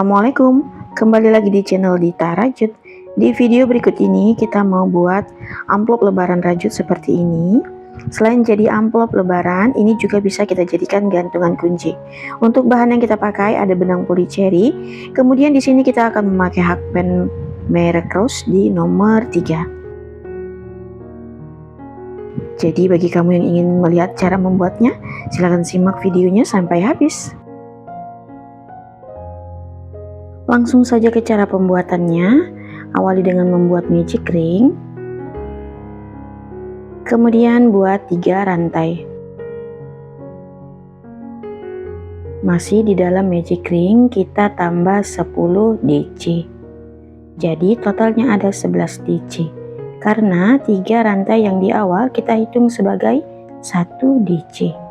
Assalamualaikum, kembali lagi di channel Dita Rajut. Di video berikut ini kita mau buat amplop lebaran rajut seperti ini. Selain jadi amplop lebaran, ini juga bisa kita jadikan gantungan kunci. Untuk bahan yang kita pakai ada benang polycherry. Kemudian di sini kita akan memakai hakpen merek Rose di nomor 3. Jadi bagi kamu yang ingin melihat cara membuatnya, silahkan simak videonya sampai habis. Langsung saja ke cara pembuatannya. Awali dengan membuat magic ring, kemudian buat 3 rantai. Masih di dalam magic ring kita tambah 10 DC. Jadi totalnya ada 11 DC. Karena 3 rantai yang di awal kita hitung sebagai 1 DC.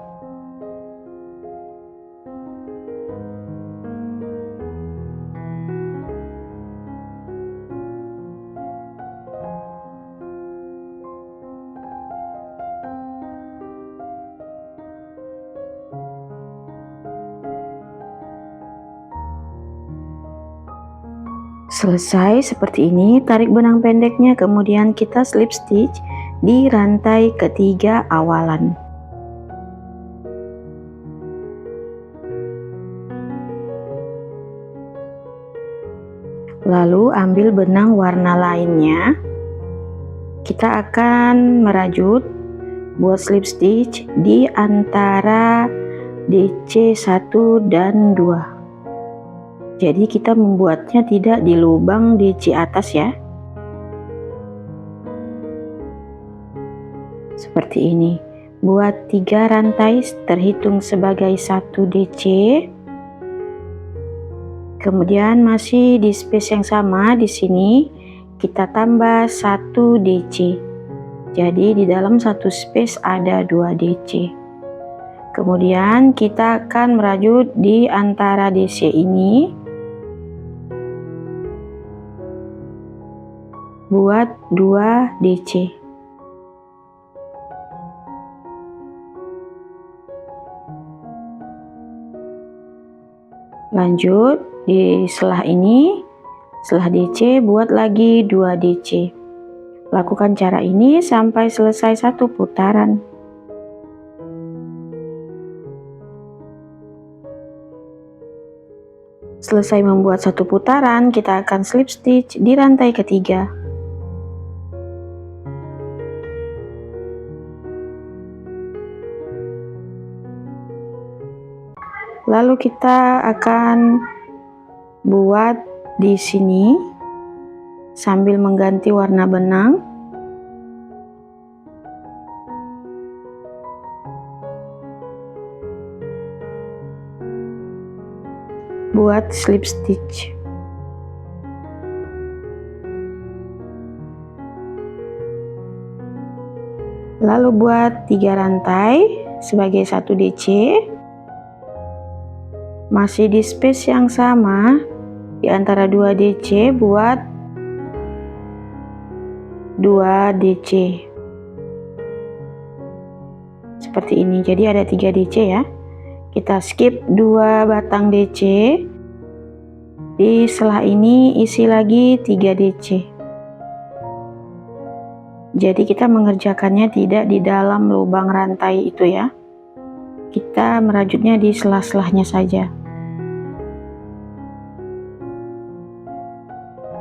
Selesai seperti ini, tarik benang pendeknya, kemudian kita slip stitch di rantai ketiga awalan. Lalu ambil benang warna lainnya, kita akan merajut buat slip stitch di antara DC 1 dan 2. Jadi kita membuatnya tidak di lubang DC atas ya. Seperti ini. Buat 3 rantai terhitung sebagai 1 DC. Kemudian masih di space yang sama di sini kita tambah 1 DC. Jadi di dalam satu space ada 2 DC. Kemudian kita akan merajut di antara DC ini. Buat 2 DC. Lanjut di selah ini, selah DC buat lagi 2 DC. Lakukan cara ini sampai selesai 1 putaran. Selesai membuat 1 putaran, kita akan slip stitch di rantai ketiga. Lalu kita akan buat di sini sambil mengganti warna benang. Buat slip stitch. Lalu buat 3 rantai sebagai 1 DC. Masih di space yang sama di antara 2 DC buat 2 DC. Seperti ini. Jadi ada 3 DC ya. Kita skip 2 batang DC. Di selah ini isi lagi 3 DC. Jadi kita mengerjakannya tidak di dalam lubang rantai itu ya. Kita merajutnya di selah-selahnya saja.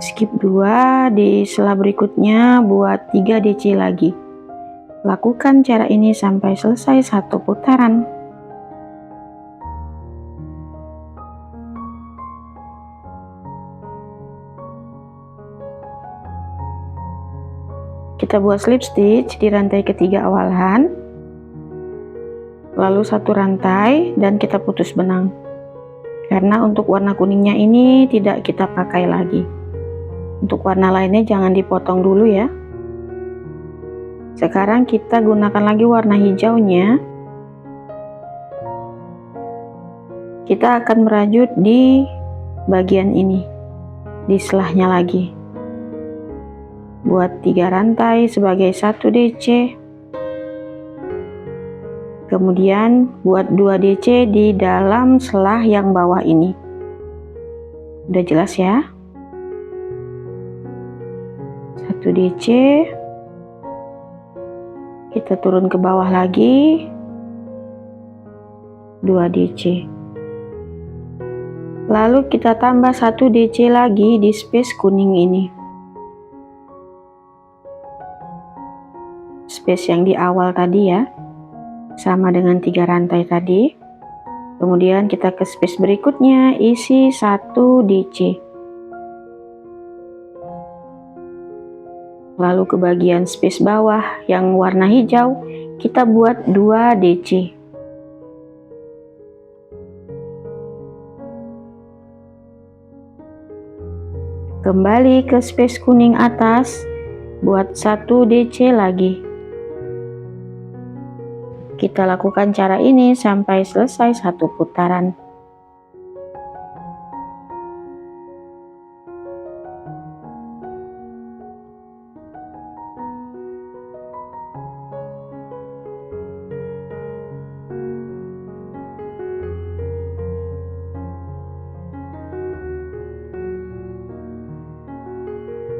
Skip 2, di selah berikutnya buat 3 DC lagi. Lakukan cara ini sampai selesai 1 putaran. Kita buat slip stitch di rantai ketiga awalan. Lalu 1 rantai dan kita putus benang. Karena untuk warna kuningnya ini tidak kita pakai lagi. Untuk warna lainnya jangan dipotong dulu ya. Sekarang kita gunakan lagi warna hijaunya. Kita akan merajut di bagian ini, di selahnya lagi. Buat 3 rantai sebagai 1 DC. Kemudian buat 2 DC di dalam selah yang bawah ini. Udah jelas ya? 1 DC. Kita turun ke bawah lagi. 2 DC. Lalu kita tambah 1 DC lagi di space kuning ini. Space yang di awal tadi ya. Sama dengan 3 rantai tadi. Kemudian kita ke space berikutnya, isi 1 DC. Lalu ke bagian space bawah yang warna hijau, kita buat 2 DC. Kembali ke space kuning atas, buat 1 DC lagi. Kita lakukan cara ini sampai selesai 1 putaran.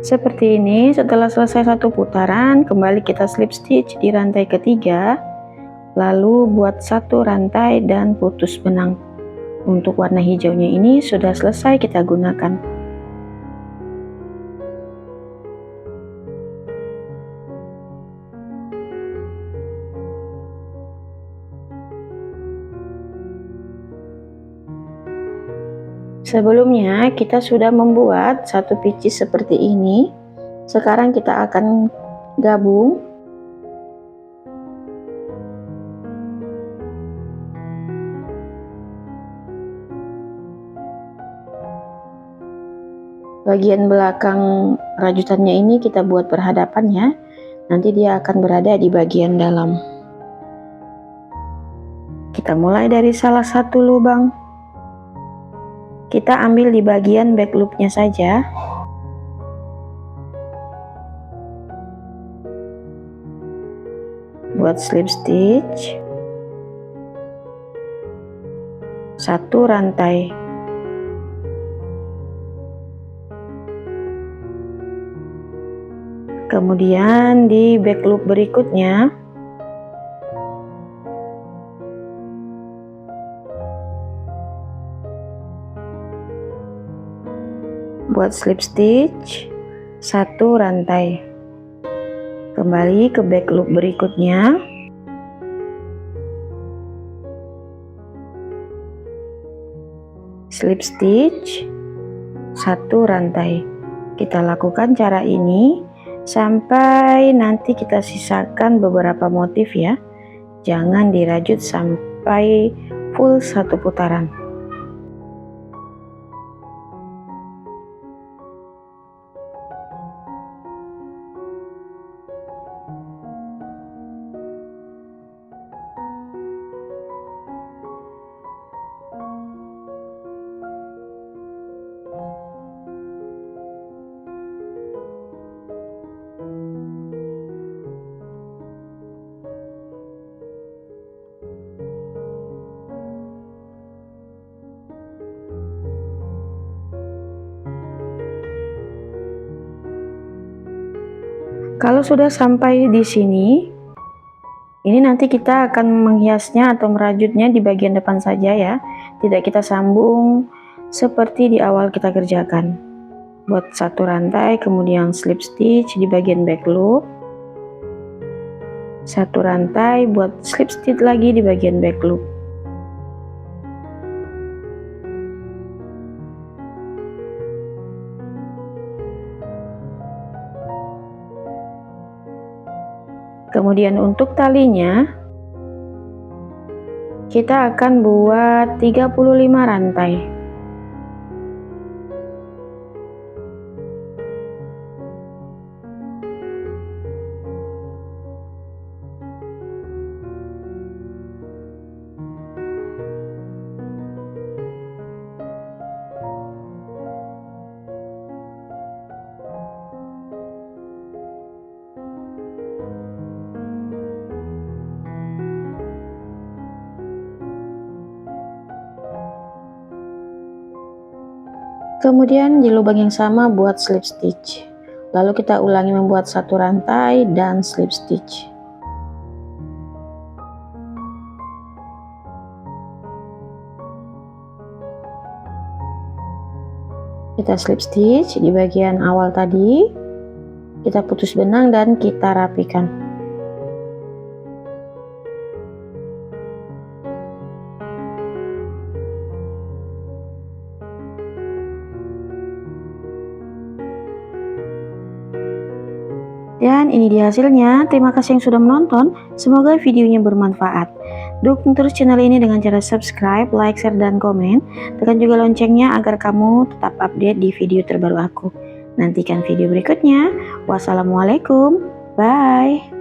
Seperti ini. Setelah selesai 1 putaran, kembali kita slip stitch di rantai ketiga, lalu buat 1 rantai dan putus benang. Untuk warna hijaunya ini sudah selesai kita gunakan. Sebelumnya kita sudah membuat 1 pieces seperti ini. Sekarang kita akan gabung. Bagian belakang rajutannya ini kita buat berhadapan ya. Nanti dia akan berada di bagian dalam. Kita mulai dari salah satu lubang. Kita ambil di bagian back loopnya saja. Buat slip stitch. 1 rantai. Kemudian di back loop berikutnya buat slip stitch 1 rantai. Kembali ke back loop berikutnya. Slip stitch 1 rantai. Kita lakukan cara ini sampai nanti kita sisakan beberapa motif ya. Jangan dirajut sampai full 1 putaran. Kalau sudah sampai di sini, ini nanti kita akan menghiasnya atau merajutnya di bagian depan saja ya. Tidak kita sambung seperti di awal kita kerjakan. Buat 1 rantai, kemudian slip stitch di bagian back loop. 1 rantai, buat slip stitch lagi di bagian back loop. Kemudian untuk talinya kita akan buat 35 rantai. Kemudian di lubang yang sama buat slip stitch. Lalu kita ulangi membuat satu rantai dan slip stitch. Kita slip stitch di bagian awal tadi, kita putus benang dan kita rapikan. Dan ini dia hasilnya. Terima kasih yang sudah menonton. Semoga videonya bermanfaat. Dukung terus channel ini dengan cara subscribe, like, share, dan komen. Tekan juga loncengnya agar kamu tetap update di video terbaru aku. Nantikan video berikutnya. Wassalamualaikum. Bye.